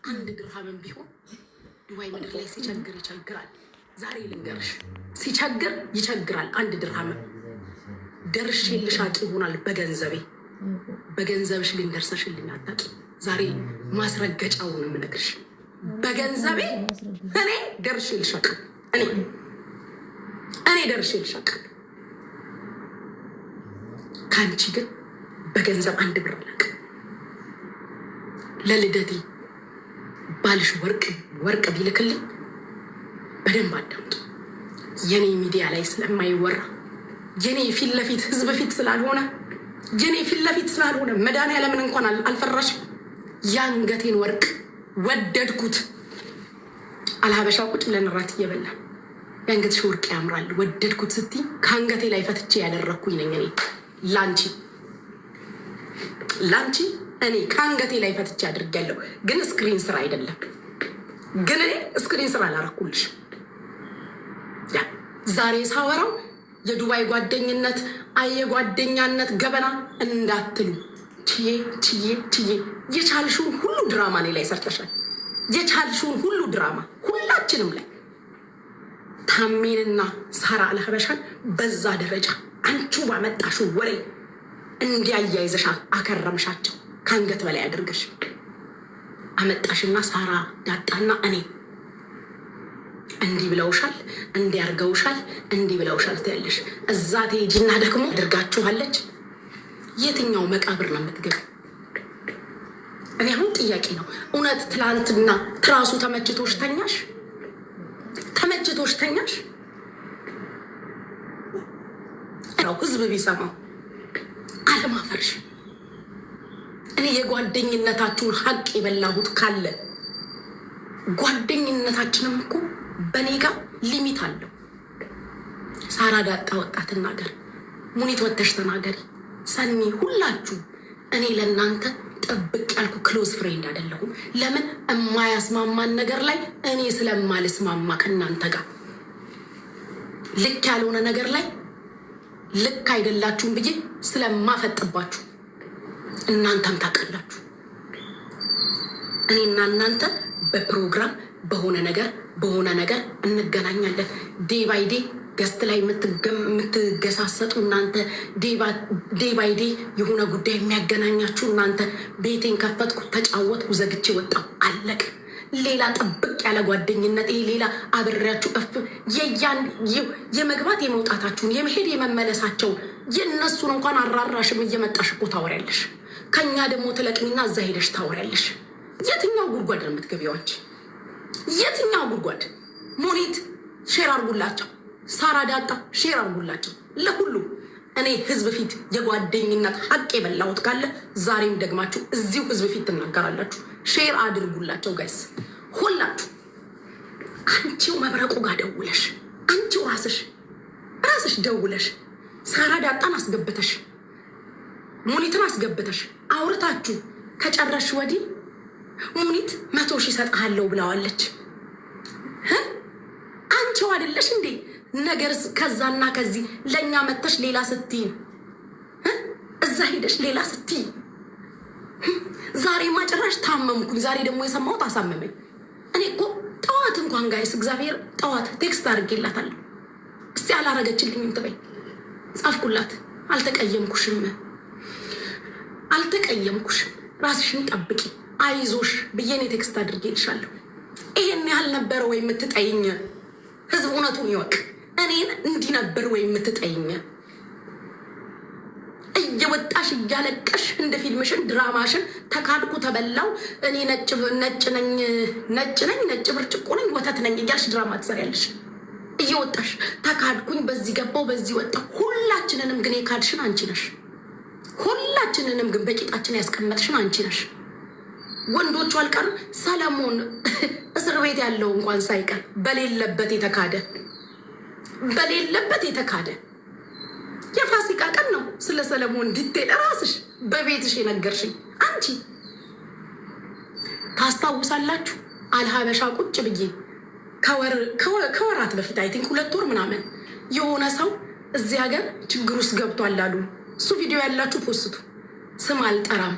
አንድ ድርሃምን ቢሆን ዱባይ ምድር ላይ ሲቸግር ይቸግራል። ዛሬ ልንገርሽ፣ ሲቸግር ይቸግራል። አንድ ድርሃምን ደርሼልሽ አቂ ይሆናል በገንዘቤ። በገንዘብሽ ግን ደርሰሽልኝ አታቂ። ዛሬ ማስረገጫው ነው የምነግርሽ። በገንዘቤ እኔ ደርሼልሽ አቂ። እኔ ደርሼልሽ አቂ። ከአንቺ ግን በገንዘብ አንድ ብር አላውቅም። ለልደቴ ባልሽ ወርቅ ቢልክልኝ በደንብ አዳምጡ። የኔ ሚዲያ ላይ ስለማይወራ የኔ ፊት ለፊት ህዝብ ፊት ስላልሆነ መድኃኒዓለምን እንኳን አልፈራሽም። የአንገቴን ወርቅ ወደድኩት። አልሀበሻ ቁጭ ብለን እራት እየበላ የአንገትሽ ወርቅ ያምራል ወደድኩት ስትይ ከአንገቴ ላይ ፈትቼ ያደረግኩኝ ነኝ እኔ ላንቺ እኔ ከአንገቴ ላይ ፈትቼ አድርጌያለሁ። ግን ስክሪን ስራ አይደለም። ግን እኔ ስክሪን ስራ አላረኩልሽ። ዛሬ ሳወራው የዱባይ ጓደኝነት የጓደኛነት ገበና እንዳትሉ። ችዬ የቻልሽውን ሁሉ ድራማ እኔ ላይ ሰርተሻል። የቻልሽውን ሁሉ ድራማ ሁላችንም ላይ ታሜንና ሳራ አልሀበሻን በዛ ደረጃ አንቺ ባመጣሽው ወሬ እንዲያያይዘሽ አከረምሻቸው። ከአንገት በላይ አድርገሽ አመጣሽና ሳራ ዳጣና እኔ እንዲህ ብለውሻል፣ እንዲህ አርገውሻል፣ እንዲህ ብለውሻል ትያለሽ። እዛ ትሄጂና ደግሞ አድርጋችኋለች። የትኛው መቃብር ነው የምትገቢ? እኔ አሁን ጥያቄ ነው እውነት። ትላንትና ትራሱ ተመችቶሽ ተኛሽ? ህዝብ ቢሰማው አለማፈርሽ። እኔ የጓደኝነታችሁን ሀቅ የበላሁት ካለ ጓደኝነታችንም እኮ በኔ ጋር ሊሚት አለው። ሳራ ዳጣ ወጣ ትናገር፣ ሙኒት ወተሽ ተናገሪ፣ ሰኒ ሁላችሁ። እኔ ለእናንተ ጥብቅ ያልኩ ክሎዝ ፍሬንድ አይደለሁም። ለምን የማያስማማን ነገር ላይ እኔ ስለማልስማማ ከእናንተ ጋር ልክ ያልሆነ ነገር ላይ ልክ አይደላችሁም ብዬ ስለማፈጥባችሁ እናንተም ታውቃላችሁ። እኔና እናንተ በፕሮግራም በሆነ ነገር እንገናኛለን። ዴይ ባይ ዴይ ገስት ላይ የምትገሳሰጡ እናንተ፣ ዴይ ባይ ዴይ የሆነ ጉዳይ የሚያገናኛችሁ እናንተ። ቤቴን ከፈትኩ፣ ተጫወትኩ፣ ዘግቼ ወጣሁ፣ አለቅ። ሌላ ጥብቅ ያለ ጓደኝነት ይሄ ሌላ አብሬያችሁ የመግባት የመውጣታችሁን የመሄድ የመመለሳቸውን የእነሱን እንኳን አራራሽም እየመጣሽ እኮ ታወሪያለሽ። ከኛ ደግሞ ትለቅሚና እዛ ሄደሽ ታወሪያለሽ። የትኛው ጉድጓድ ነው የምትገቢው አንቺ? የትኛው ጉድጓድ? ሙኒት ሼር አርጉላቸው፣ ሳራ ዳጣ ሼር አርጉላቸው ለሁሉ። እኔ ህዝብ ፊት የጓደኝነት ሀቅ የበላሁት ካለ ዛሬም ደግማችሁ እዚሁ ህዝብ ፊት ትናገራላችሁ። ሼር አድርጉላቸው ጋይስ ሁላችሁ። አንቺው መብረቁ ጋር ደውለሽ፣ አንቺው ራስሽ ደውለሽ ሳራ ዳጣን አስገብተሽ ሙኒትን አስገብተሽ አውርታችሁ ከጨረሽ ወዲህ ሙኒት 100,000 እሰጥሃለሁ ብለዋለች። አንቺው አይደለሽ እንዴ ነገር ከዛና ከዚህ ለእኛ መተሽ ሌላ ስትይ እዛ ሄደሽ ሌላ ስትይ። ዛሬ ማጨራሽ ታመምኩኝ። ዛሬ ደግሞ የሰማሁት አሳመመኝ። እኔ እኮ ጠዋት እንኳን ጋይስ እግዚአብሔር ጠዋት ቴክስት አድርጌላታለሁ። እስቲ አላረገችልኝም ትበይ፣ ጻፍኩላት። አልተቀየምኩሽም፣ ራስሽን ጠብቂ፣ አይዞሽ ብዬኔ ቴክስት አድርጌልሻለሁ። ይሄን ያህል ነበረ ወይ የምትጠይኝ? ህዝብ እውነቱን ይወቅ። እኔን እንዲህ ነበር ወይ የምትጠይኝ? እየወጣሽ እያለቀሽ እንደ ፊልምሽን ድራማሽን ተካድኩ፣ ተበላው፣ እኔ ነጭ ብርጭቆ ነኝ፣ ወተት ነኝ እያልሽ ድራማ ትሰሪያለሽ። እየወጣሽ ተካድኩኝ፣ በዚህ ገባው፣ በዚህ ወጣው። ሁላችንንም ግን የካድሽን አንቺ ነሽ። ሁላችንንም ግን በቂጣችን ያስቀመጥሽን አንቺ ነሽ። ወንዶቹ አልቀር ሰለሞን እስር ቤት ያለው እንኳን ሳይቀር በሌለበት የተካደ የፋሲካ ቀን ነው። ስለ ሰለሞን ዲቴል ራስሽ በቤትሽ የነገርሽኝ አንቺ። ታስታውሳላችሁ? አልሀበሻ ቁጭ ብዬ ከወራት በፊት አይ ቲንክ 2 ወር ምናምን የሆነ ሰው እዚህ ሀገር ችግር ውስጥ ገብቷል አሉ። እሱ ቪዲዮ ያላችሁ ፖስቱ። ስም አልጠራም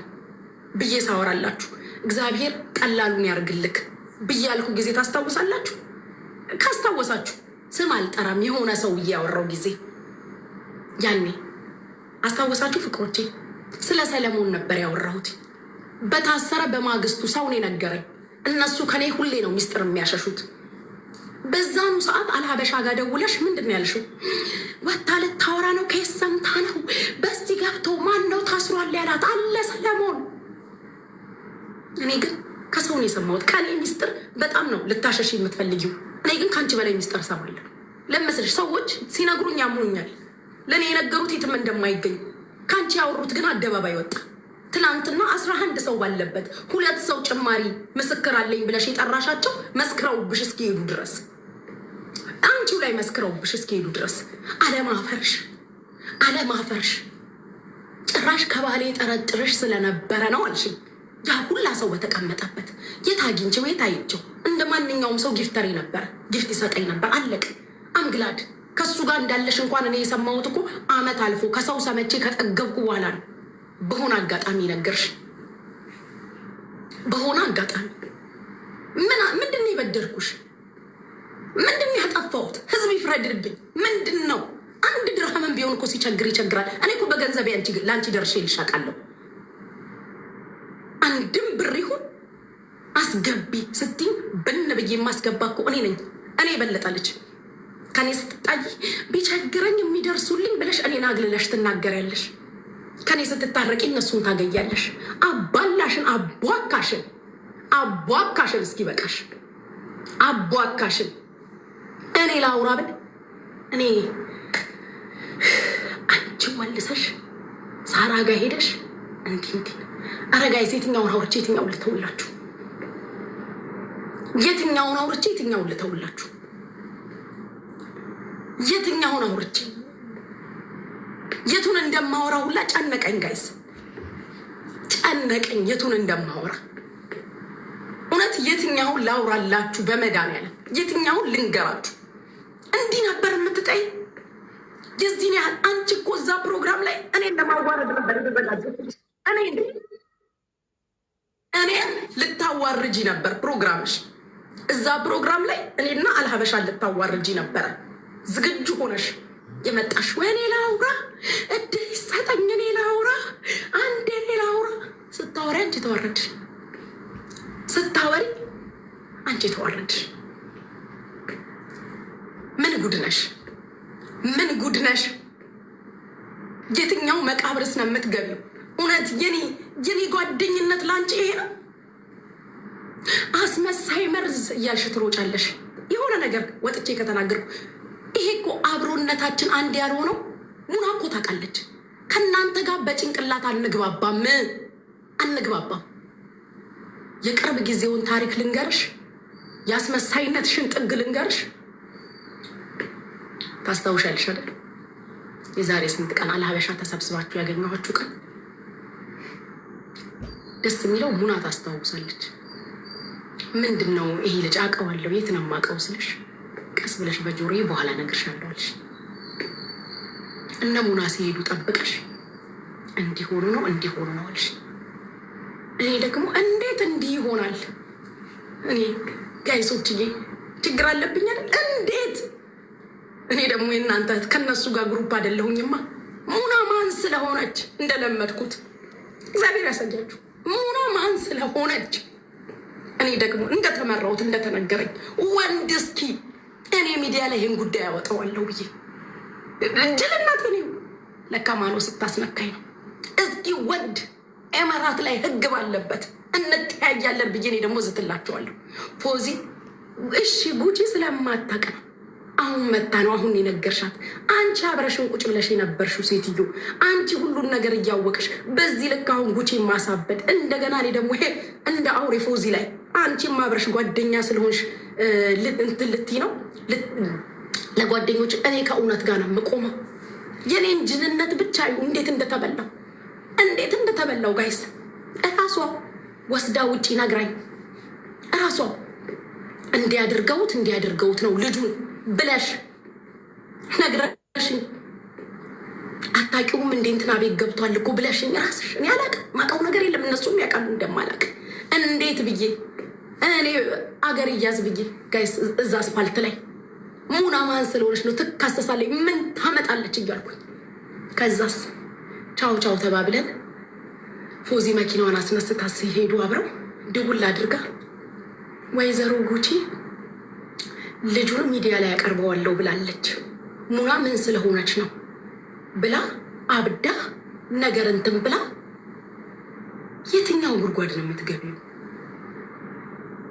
ብዬ ሳወራላችሁ እግዚአብሔር ቀላሉን ያርግልክ ብያልኩ ጊዜ ታስታውሳላችሁ? ካስታወሳችሁ ስም አልጠራም የሆነ ሰው እያወራው ጊዜ ያኔ አስታወሳችሁ ፍቅሮቼ? ስለ ሰለሞን ነበር ያወራሁት። በታሰረ በማግስቱ ሰውን ነገረኝ። እነሱ ከኔ ሁሌ ነው ሚስጥር የሚያሸሹት። በዛኑ ሰዓት አልሀበሻ ጋር ደውለሽ ምንድን ነው ያልሽው? ወታ ልታወራ ነው፣ ከየት ሰምታ ነው? በዚህ ገብቶ ማን ነው ታስሯል ያላት? አለ ሰለሞን። እኔ ግን ከሰውን የሰማሁት ከኔ ሚስጥር በጣም ነው ልታሸሽ የምትፈልጊው። እኔ ግን ከአንቺ በላይ ሚስጥር ሰማለሁ። ለመስልሽ ሰዎች ሲነግሩኝ ያምኑኛል። ለእኔ የነገሩት የትም እንደማይገኝ ከአንቺ ያወሩት ግን አደባባይ ወጣ። ትናንትና 11 ሰው ባለበት 2 ሰው ጭማሪ ምስክር አለኝ ብለሽ የጠራሻቸው መስክረውብሽ እስኪሄዱ ድረስ አንቺው ላይ መስክረውብሽ እስኪሄዱ ድረስ አለማፈርሽ ጭራሽ ከባሌ ጠረጥርሽ ስለነበረ ነው አልሽኝ። ያ ሁላ ሰው በተቀመጠበት የት አግኝቼው የት አይቼው? እንደ ማንኛውም ሰው ጊፍተሬ ነበር፣ ጊፍት ይሰጠኝ ነበር። አለቅ አምግላድ ከሱ ጋር እንዳለሽ እንኳን እኔ የሰማሁት እኮ አመት አልፎ ከሰው ሰመቼ ከጠገብኩ በኋላ ነው። በሆነ አጋጣሚ ነገርሽ። በሆነ አጋጣሚ ምንድን ነው የበደልኩሽ? ምንድን ነው ያጠፋሁት? ህዝብ ይፍረድብኝ። ምንድን ነው? አንድ ድርሃምን ቢሆን እኮ ሲቸግር ይቸግራል። እኔ እኮ በገንዘቤ ለአንቺ ደርሼ ልሻቃለሁ። አንድም ብር ይሁን አስገቢ ስትኝ ብን ብዬ የማስገባ እኮ እኔ ነኝ። እኔ የበለጠልች ከኔ ስትጣይ ቢቸግረኝ የሚደርሱልኝ ብለሽ እኔን አግልለሽ ትናገሪያለሽ። ከኔ ስትታረቂ እነሱን ታገያለሽ። አባላሽን አቧካሽን እስኪ በቃሽ። አቧካሽን እኔ ላውራ ብል እኔ አንቺ መልሰሽ ሳራ ጋ ሄደሽ እንዲህ አረጋይስ የትኛውን አውርቼ የትኛውን ልተውላችሁ? የትኛውን አውርቼ የትኛውን ልተውላችሁ? የትኛውን አውርቼ የቱን እንደማወራ ሁላ ጨነቀኝ። ጋይስ ጨነቀኝ የቱን እንደማወራ። እውነት የትኛውን ላውራላችሁ? በመድኃኒዓለም የትኛውን ልንገራችሁ? እንዲህ ነበር የምትጠይ? የዚህን ያህል አንቺ እኮ እዛ ፕሮግራም ላይ እኔ እንደማዋረድ ነበር የተዘጋጀች። እኔ ልታዋርጂ ነበር ፕሮግራምሽ። እዛ ፕሮግራም ላይ እኔና አልሀበሻ ልታዋርጂ ነበረ ዝግጁ ሆነሽ የመጣሽ። ወይኔ ላውራ እድል ይሰጠኝ፣ እኔ ላውራ አንዴ፣ እኔ ላውራ። ስታወሪ አንቺ ተዋረድሽ፣ ስታወሪ አንቺ ተዋረድሽ። ምን ጉድ ነሽ? ምን ጉድ ነሽ? የትኛው መቃብርስ ነው የምትገቢው? እውነት የኔ ጓደኝነት ላንቺ ይሄ ነው? አስመሳይ መርዝ እያልሽ ትሮጫለሽ። የሆነ ነገር ወጥቼ ከተናገርኩ ይሄ እኮ አብሮነታችን አንድ ያልሆነው ሙና እኮ ታውቃለች። ከእናንተ ጋር በጭንቅላት አንግባባም። የቅርብ ጊዜውን ታሪክ ልንገርሽ፣ የአስመሳይነትሽን ጥግ ልንገርሽ። ታስታውሻለሽ አይደል? የዛሬ ስንት ቀን አልሀበሻ ተሰብስባችሁ ያገኘኋችሁ ቀን ደስ የሚለው ሙና ታስታውሳለች። ምንድን ነው ይሄ ልጅ አውቀዋለሁ፣ የት ነው የማውቀው ስልሽ ቀስ ብለሽ በጆሮዬ በኋላ እነግርሻለሁ አልሽ። እነ ሙና ሲሄዱ ጠብቀሽ እንዲሆኑ ነው አልሽ። እኔ ደግሞ እንዴት እንዲህ ይሆናል? እኔ ጋይሶችዬ ችግር አለብኝ አይደል? እንዴት እኔ ደግሞ የእናንተ ከነሱ ጋር ግሩፕ አይደለሁኝማ። ሙና ማን ስለሆነች እንደለመድኩት እግዚአብሔር ያሳያችሁ። ሙና ማን ስለሆነች እኔ ደግሞ እንደተመራሁት እንደተነገረኝ ወንድ እስኪ እኔ ሚዲያ ላይ ይህን ጉዳይ ያወጣዋለሁ ብዬ ጅልናት ነው። ለካ ማኖ ስታስነካኝ ነው። እስኪ ወንድ ኤመራት ላይ ህግ ባለበት እንተያያለን ብዬ እኔ ደግሞ ዝትላቸዋለሁ። ፎዚ እሺ ጉቺ ስለማታውቅ ነው አሁን መታ ነው አሁን የነገርሻት። አንቺ አብረሽን ቁጭ ብለሽ የነበርሽው ሴትዮ፣ አንቺ ሁሉን ነገር እያወቅሽ በዚህ ልክ አሁን ጉቺ ማሳበድ እንደገና እኔ ደግሞ ይሄ እንደ አውሬ ፎዚ ላይ አንቺም አብረሽ ጓደኛ ስለሆንሽ እንትን ልትይ ነው ለጓደኞች። እኔ ከእውነት ጋር ነው የምቆመው። የኔን ጅንነት ብቻ እንዴት እንደተበላው ጋይስ እራሷ ወስዳ ውጪ ነግራኝ፣ እራሷ እንዲያደርገውት ነው ልጁን ብለሽ ነግረሽኝ፣ አታውቂውም እንዴ እንትና ቤት ገብቷል እኮ ብለሽኝ ራስሽ። እኔ አላውቅም፣ ማውቀው ነገር የለም። እነሱም ያውቃሉ እንደማላውቅ። እንዴት ብዬ እኔ አገር እያዝ ብዬ ጋይስ እዛ አስፋልት ላይ ሙና ማን ስለሆነች ነው ትካሰሳለች፣ ምን ታመጣለች እያልኩኝ ከዛስ ቻው ቻው ተባብለን ፎዚ መኪናዋን አስነስታ ሲሄዱ አብረው ደውል አድርጋ ወይዘሮ ጉቺ ልጁን ሚዲያ ላይ ያቀርበዋለሁ ብላለች፣ ሙና ምን ስለሆነች ነው ብላ አብዳ ነገር እንትን ብላ የትኛው ጉድጓድ ነው የምትገቢው?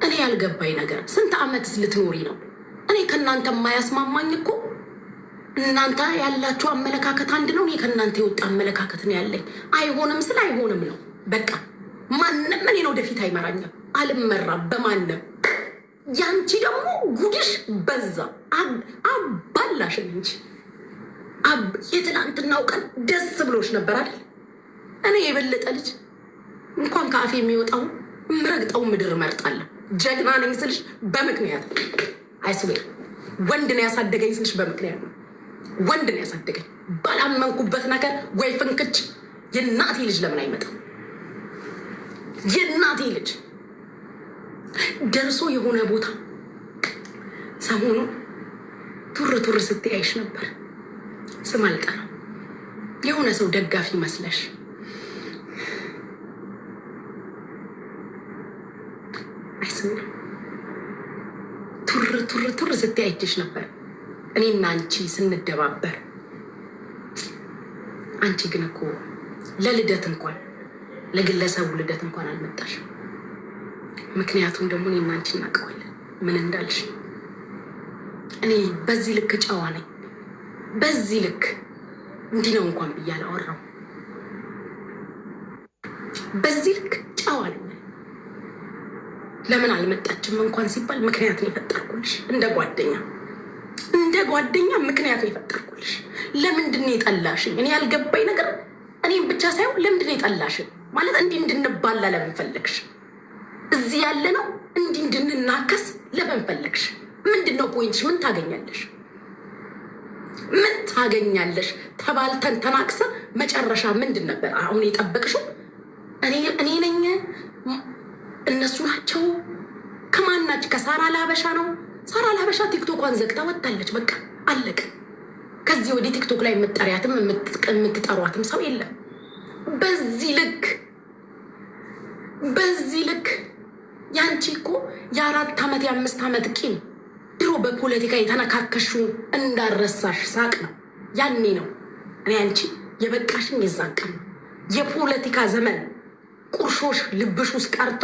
እኔ ያልገባኝ ነገር ስንት ዓመትስ ልትኖሪ ነው? እኔ ከእናንተ የማያስማማኝ እኮ እናንተ ያላችሁ አመለካከት አንድ ነው። እኔ ከእናንተ የወጣ አመለካከት ነው ያለኝ። አይሆንም ስል አይሆንም ነው በቃ። ማንም እኔን ወደፊት አይመራኝም፣ አልመራም በማንም። ያንቺ ደግሞ ጉድሽ በዛ። አባላሽን እንጂ የትናንትናው ቀን ደስ ብሎሽ ነበር አይደል? እኔ የበለጠ ልጅ እንኳን ከአፌ የሚወጣው ምረግጠው ምድር መርጣለሁ። ጀግና ነኝ ስልሽ በምክንያት አይስዌር። ወንድ ነው ያሳደገኝ ስልሽ በምክንያት ነው። ወንድ ነው ያሳደገኝ። ባላመንኩበት ነገር ወይ ፍንክች። የእናቴ ልጅ ለምን አይመጣም? የእናቴ ልጅ ደርሶ የሆነ ቦታ ሰሞኑ ቱር ቱር ስትያይሽ ነበር። ስም አልጠራም። የሆነ ሰው ደጋፊ መስለሽ አይስዌር ቱር ቱር ቱር ስትያይሽ ነበር እኔና አንቺ ስንደባበር። አንቺ ግን እኮ ለልደት እንኳን ለግለሰቡ ልደት እንኳን አልመጣሽም። ምክንያቱም ደግሞ እኔና አንቺ እናውቀዋለን ምን እንዳልሽ። እኔ በዚህ ልክ ጨዋ ነኝ፣ በዚህ ልክ እንዲህ ነው እንኳን ብዬ አላወራም። በዚህ ልክ ጨዋ ነኝ። ለምን አልመጣችም እንኳን ሲባል ምክንያት ነው የፈጠርኩልሽ። እንደ ጓደኛ ምክንያት ነው የፈጠርኩልሽ። ለምንድን ነው የጠላሽኝ? እኔ ያልገባኝ ነገር እኔም ብቻ ሳይሆን ለምንድን ነው የጠላሽኝ? ማለት እንዲህ እንድንባላ ለምን ፈለግሽ? እዚህ ያለ ነው እንዲህ እንድንናከስ ለምን ፈለግሽ? ምንድን ነው ፖይንትሽ? ምን ታገኛለሽ? ምን ታገኛለሽ? ተባልተን ተናክሰን መጨረሻ ምንድን ነበር አሁን የጠበቅሽው? እኔ ነኝ እነሱ ናቸው? ከማናች? ከሳራ ላበሻ ነው? ሳራ ላበሻ ቲክቶኳን ዘግታ ወጣለች። በቃ አለቀ። ከዚህ ወዲህ ቲክቶክ ላይ የምትጠሪያትም የምትጠሯትም ሰው የለም። በዚህ ልክ ያንቺ እኮ የ4 ዓመት የ5 ዓመት ቂም ድሮ በፖለቲካ የተነካከሹ እንዳረሳሽ ሳቅ ነው። ያኔ ነው እኔ አንቺ የበቃሽን የዛን ቀን ነው። የፖለቲካ ዘመን ቁርሾሽ ልብሽ ውስጥ ቀርቶ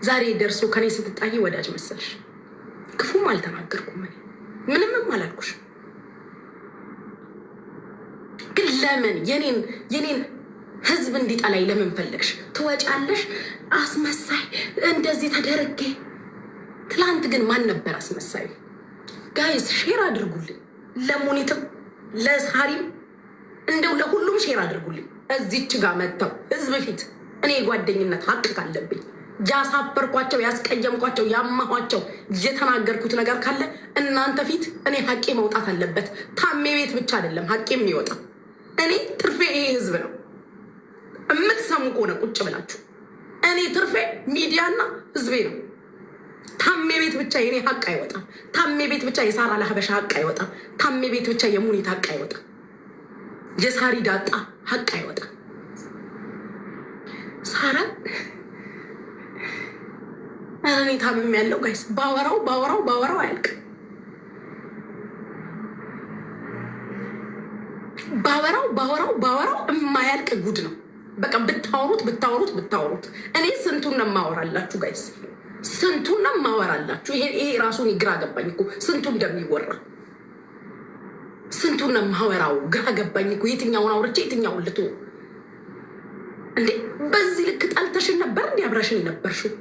ዛሬ ደርሶ ከኔ ስትጣይ ወዳጅ መሰልሽ። ክፉም አልተናገርኩም፣ ምንምም አላልኩሽ። ግን ለምን የኔን ህዝብ እንዲጠላይ ለምን ፈለግሽ? ትወጫለሽ አስመሳይ እንደዚህ ተደረጌ። ትላንት ግን ማን ነበር አስመሳይ? ጋይስ ሼር አድርጉልኝ፣ ለሙኒትም ለሳሪም እንደው ለሁሉም ሼር አድርጉልኝ። እዚች ጋር መጥተው ህዝብ ፊት እኔ የጓደኝነት ሀቅ ካለብኝ ያሳፈርኳቸው፣ ያስቀየምኳቸው፣ ያማኋቸው የተናገርኩት ነገር ካለ እናንተ ፊት እኔ ሀቄ መውጣት አለበት። ታሜ ቤት ብቻ አይደለም ሀቄ የሚወጣ። እኔ ትርፌ ይሄ ህዝብ ነው። የምትሰሙ ከሆነ ቁጭ ብላችሁ እኔ ትርፌ ሚዲያና ህዝቤ ነው። ታሜ ቤት ብቻ የኔ ሀቅ አይወጣም። ታሜ ቤት ብቻ የሳራ ለሀበሻ ሀቅ አይወጣም። ታሜ ቤት ብቻ የሙኒት ሀቅ አይወጣም። የሳሪ ዳጣ ሀቅ አይወጣም። ሳራ እኔ ታምም ያለው ጋይስ ባወራው አያልቅም። ባወራው የማያልቅ ጉድ ነው። በቃ ብታወሩት እኔ ስንቱን ነው የማወራላችሁ ጋይስ፣ ስንቱን ነው የማወራላችሁ። ይሄ ራሱን ግራ ገባኝ እኮ ስንቱ እንደሚወራ፣ ስንቱን ነው የማወራው ግራ ገባኝ እኮ። የትኛውን አውርቼ የትኛውን ልቶ እንዴ? በዚህ ልክ ጠልተሽን ነበር እንዲ አብረሽን የነበርሽው?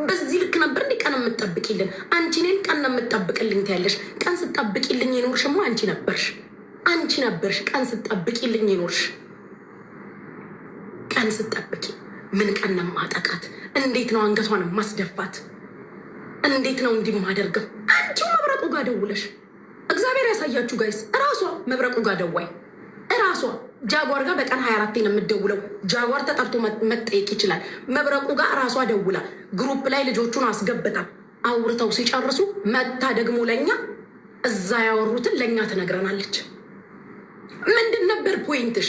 በዚህ ልክ ነበር እንዲ ቀን የምትጠብቂልን? አንቺ እኔን ቀን ነው የምትጠብቅልኝ ትያለሽ። ቀን ስጠብቂልኝ የኖርሽማ አንቺ ነበርሽ። ቀን ስጠብቂልኝ የኖርሽ ቀን ስጠብቂ ምን ቀን ነው ማጠቃት? እንዴት ነው አንገቷን ማስደፋት? እንዴት ነው እንዲህ ማደርገው? አንቺው መብረቁ ጋር ደውለሽ እግዚአብሔር ያሳያችሁ ጋይስ። እራሷ መብረቁ ጋር ደዋይ እራሷ ጃጓር ጋር በቀን 24 ነው የምትደውለው። ጃጓር ተጠርቶ መጠየቅ ይችላል። መብረቁ ጋር ራሷ ደውላ ግሩፕ ላይ ልጆቹን አስገብታ አውርተው ሲጨርሱ መታ ደግሞ ለኛ እዛ ያወሩትን ለኛ ትነግረናለች። ምንድን ነበር ፖይንትሽ?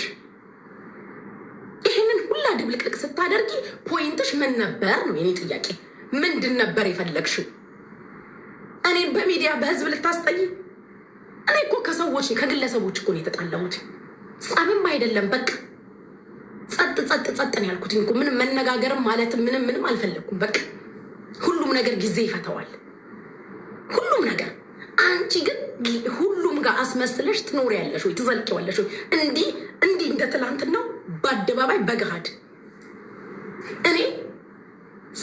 ይህንን ሁላ ድብልቅልቅ ስታደርጊ ፖይንትሽ ምን ነበር ነው የኔ ጥያቄ። ምንድን ነበር የፈለግሽው? እኔን በሚዲያ በህዝብ ልታስጠይ? እኔ እኮ ከሰዎች ከግለሰቦች እኮ ነው የተጣላሁት። ጸብም አይደለም። በቃ ጸጥ ነው ያልኩት እኮ። ምንም መነጋገርም ማለትም ምንም አልፈለግኩም። በቃ ሁሉም ነገር ጊዜ ይፈተዋል። ሁሉም ነገር። አንቺ ግን ሁሉም ጋር አስመስለሽ ትኖሪያለሽ ወይ ትዘልቂዋለሽ ወይ? እንዲህ እንደ ትላንትናው በአደባባይ በገሃድ እኔ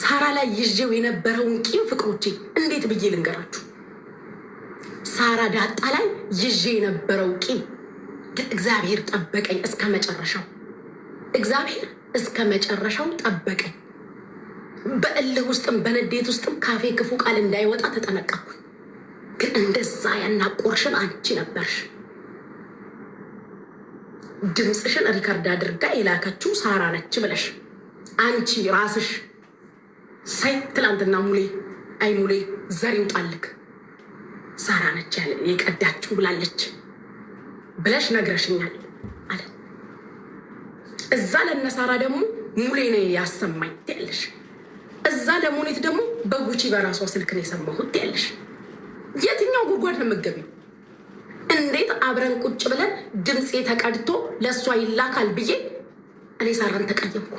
ሳራ ላይ ይዤው የነበረውን ቂም ፍቅሮቼ እንዴት ብዬ ልንገራችሁ? ሳራ ዳጣ ላይ ይዤ የነበረው ቂም እግዚአብሔር ጠበቀኝ እስከ መጨረሻው። እግዚአብሔር እስከ መጨረሻው ጠበቀኝ። በእልህ ውስጥም በንዴት ውስጥም ካፌ ክፉ ቃል እንዳይወጣ ተጠነቀቅኩኝ። ግን እንደዛ ያናቆርሽን አንቺ ነበርሽ። ድምፅሽን ሪከርድ አድርጋ የላከችው ሳራ ነች ብለሽ አንቺ ራስሽ ሳይ ትላንትና ሙሌ ዘር ይውጣልክ ሳራ ነች የቀዳችው ብላለች ብለሽ ነግረሽኛል አለ። እዛ ለነሳራ ደግሞ ሙሌ ነው ያሰማኝ ትያለሽ። እዛ ለሙኒት ደግሞ በጉቺ በራሷ ስልክ ነው የሰማሁት ትያለሽ። የትኛው ጉድጓድ ነው የምትገቢው? እንዴት አብረን ቁጭ ብለን ድምፄ ተቀድቶ ለእሷ ይላካል ብዬ እኔ ሳራን ተቀየምኩ?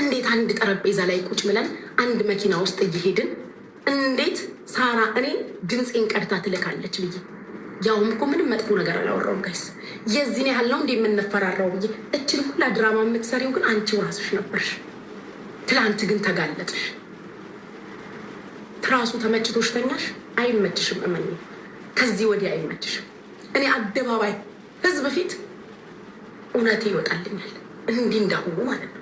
እንዴት አንድ ጠረጴዛ ላይ ቁጭ ብለን አንድ መኪና ውስጥ እየሄድን እንዴት ሳራ እኔ ድምፄን ቀድታ ትልካለች ብዬ? ያውም እኮ ምንም መጥፎ ነገር አላወራውም ጋይስ። የዚህን ያህል ነው እንደ የምንፈራራው ብዬ። እችን ሁላ ድራማ የምትሰሪው ግን አንቺው ራስሽ ነበርሽ። ትላንት ግን ተጋለጥሽ። ትራሱ ተመችቶሽ ተኛሽ። አይመችሽም፣ እመኝ። ከዚህ ወዲህ አይመችሽም። እኔ አደባባይ ህዝብ ፊት እውነቴ ይወጣልኛል። እንዲህ እንዳሁኑ ማለት ነው።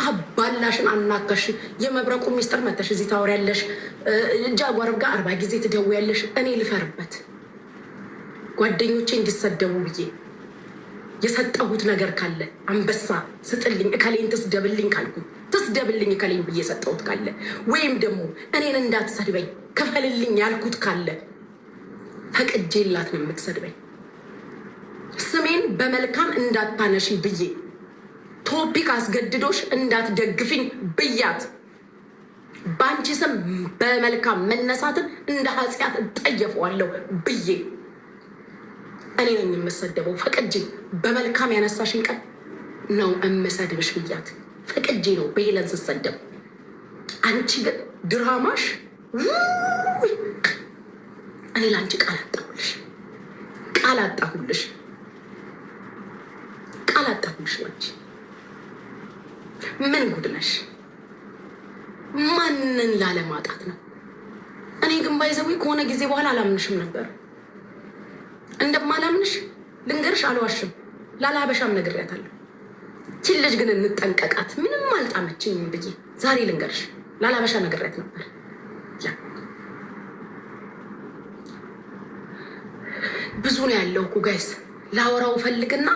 አባላሽን አናከሽ። የመብረቁ ሚስጥር መተሽ እዚህ ታወሪያለሽ። ጃጓርብ ጋር 40 ጊዜ ትደውያለሽ። እኔ ልፈርበት ጓደኞቼ እንዲሰደቡ ብዬ የሰጠሁት ነገር ካለ አንበሳ ስጥልኝ እከሌን ትስደብልኝ ካልኩኝ ትስደብልኝ እከሌን ብዬ የሰጠሁት ካለ ወይም ደግሞ እኔን እንዳትሰድበኝ ክፈልልኝ ያልኩት ካለ ፈቅጄላት ነው የምትሰድበኝ። ስሜን በመልካም እንዳታነሺ ብዬ ቶፒክ አስገድዶሽ እንዳትደግፍኝ ብያት በአንቺ ስም በመልካም መነሳትን እንደ ኃጢአት እጠየፈዋለሁ ብዬ እኔ ነኝ የምሰደበው። ፈቅጄ በመልካም ያነሳሽን ቀን ነው እምሰድብሽ ብያት ፈቅጄ ነው በሄለን ስሰደብ። አንቺ ግን ድራማሽ እኔ ለአንቺ ቃል አጣሁልሽ። አንቺ ምን ጉድ ነሽ? ማንን ላለማጣት ነው? እኔ ግን ባይዘዊ ከሆነ ጊዜ በኋላ አላምንሽም ነበር። እንደማላምንሽ ልንገርሽ፣ አልዋሽም። ላላበሻም ነግሬያታለሁ። ቺን ልጅ ግን እንጠንቀቃት፣ ምንም አልጣመችኝም ብዬ ዛሬ ልንገርሽ፣ ላላበሻ ነግሬያት ነበር። ብዙ ነው ያለው እኮ ጋይስ። ላወራው ፈልግና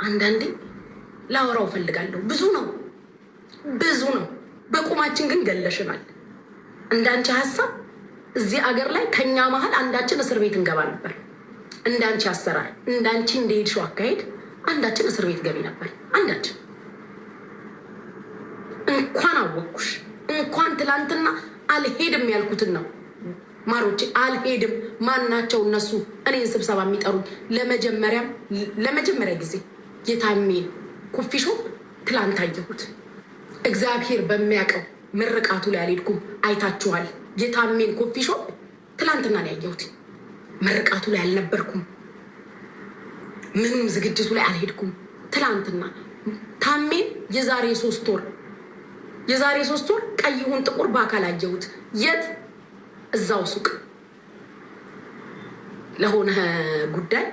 አንዳንዴ ላወራው ፈልጋለሁ። ብዙ ነው። በቁማችን ግን ገለሽናል። እንዳንቺ ሀሳብ እዚህ አገር ላይ ከኛ መሀል አንዳችን እስር ቤት እንገባ ነበር። እንዳንቺ አሰራር፣ እንዳንቺ እንደሄድሽው አካሄድ አንዳችን እስር ቤት ገቢ ነበር። አንዳችን እንኳን አወቅኩሽ፣ እንኳን ትላንትና አልሄድም ያልኩትን ነው ማሮቼ፣ አልሄድም። ማናቸው እነሱ እኔን ስብሰባ የሚጠሩኝ? ለመጀመሪያ ጊዜ የታሜን ኮፊ ሾፕ ትላንት አየሁት። እግዚአብሔር በሚያውቀው ምርቃቱ ላይ አልሄድኩም። አይታችኋል። የታሜን ኮፊ ሾፕ ትላንትና ነው ያየሁት። ምርቃቱ ላይ አልነበርኩም። ምንም ዝግጅቱ ላይ አልሄድኩም። ትላንትና ታሜን የዛሬ 3 ወር ቀይ ይሁን ጥቁር በአካል አየሁት። የት? እዛው ሱቅ ለሆነ ጉዳይ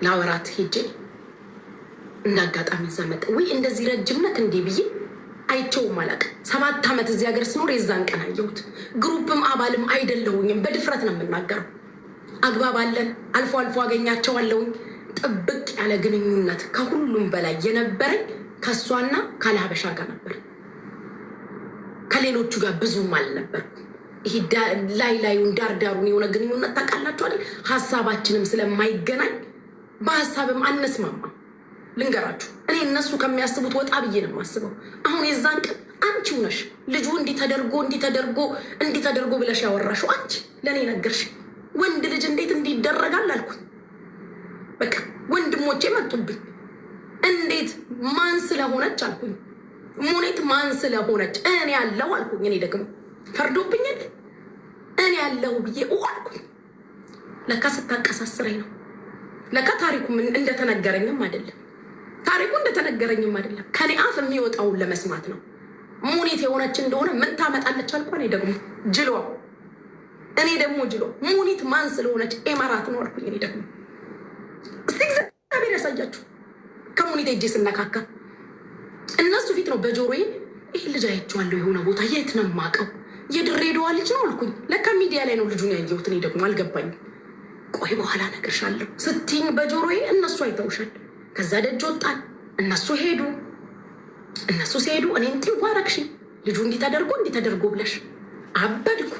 ላወራት ሄጄ እንዳጋጣሚ እዛ መጣ። ወይ እንደዚህ ረጅምነት እንዴ ብዬ አይቼውም አላውቅም። 7 ዓመት እዚህ ሀገር ስኖር የዛን ቀን አየሁት። ግሩፕም አባልም አይደለሁኝም። በድፍረት ነው የምናገረው። አግባብ አለን። አልፎ አገኛቸዋለሁኝ። ጥብቅ ያለ ግንኙነት ከሁሉም በላይ የነበረኝ ከሷና ካለሀበሻ ጋር ነበር። ከሌሎቹ ጋር ብዙም አልነበርኩም። ይሄ ላዩን ዳርዳሩን የሆነ ግንኙነት ታውቃላችሁ አይደል? ሀሳባችንም ስለማይገናኝ በሀሳብም አንስማማም። ልንገራችሁ፣ እኔ እነሱ ከሚያስቡት ወጣ ብዬ ነው የማስበው። አሁን የዛን ቀን አንቺ ነሽ ልጁ እንዲተደርጎ ብለሽ ያወራሽው አንቺ ለእኔ ነገርሽ። ወንድ ልጅ እንዴት እንዲደረጋል አልኩኝ። በቃ ወንድሞቼ መጡብኝ። እንዴት ማን ስለሆነች አልኩኝ። ሙኔት ማን ስለሆነች እኔ ያለው አልኩኝ። እኔ ደግሞ ፈርዶብኛል። እኔ ያለው ብዬ አልኩኝ። ለካ ስታቀሳስረኝ ነው። ለካ ታሪኩ እንደተነገረኝም አይደለም። ከኔ አፍ የሚወጣውን ለመስማት ነው። ሙኔት የሆነች እንደሆነ ምን ታመጣለች አልኩ። እኔ ደግሞ ጅሎ ሙኒት ማን ስለሆነች ኤማራት ነው አልኩኝ። እኔ ደግሞ እስቲ እግዚአብሔር ያሳያችሁ። ከሙኒት እጄ ስነካካ እነሱ ፊት ነው በጆሮዬ ይህ ልጅ አይቼዋለሁ የሆነ ቦታ፣ የት ነው የማውቀው? የድሬዳዋ ልጅ ነው አልኩኝ። ለካ ሚዲያ ላይ ነው ልጁን ያየሁት። እኔ ደግሞ አልገባኝም። ቆይ በኋላ እነግርሻለሁ ስትይኝ በጆሮዬ እነሱ አይተውሻል። ከዛ ደጅ ወጣን። እነሱ ሲሄዱ እኔን ትዋረክሽ ልጁ እንዲተደርጎ ብለሽ አበድኩ።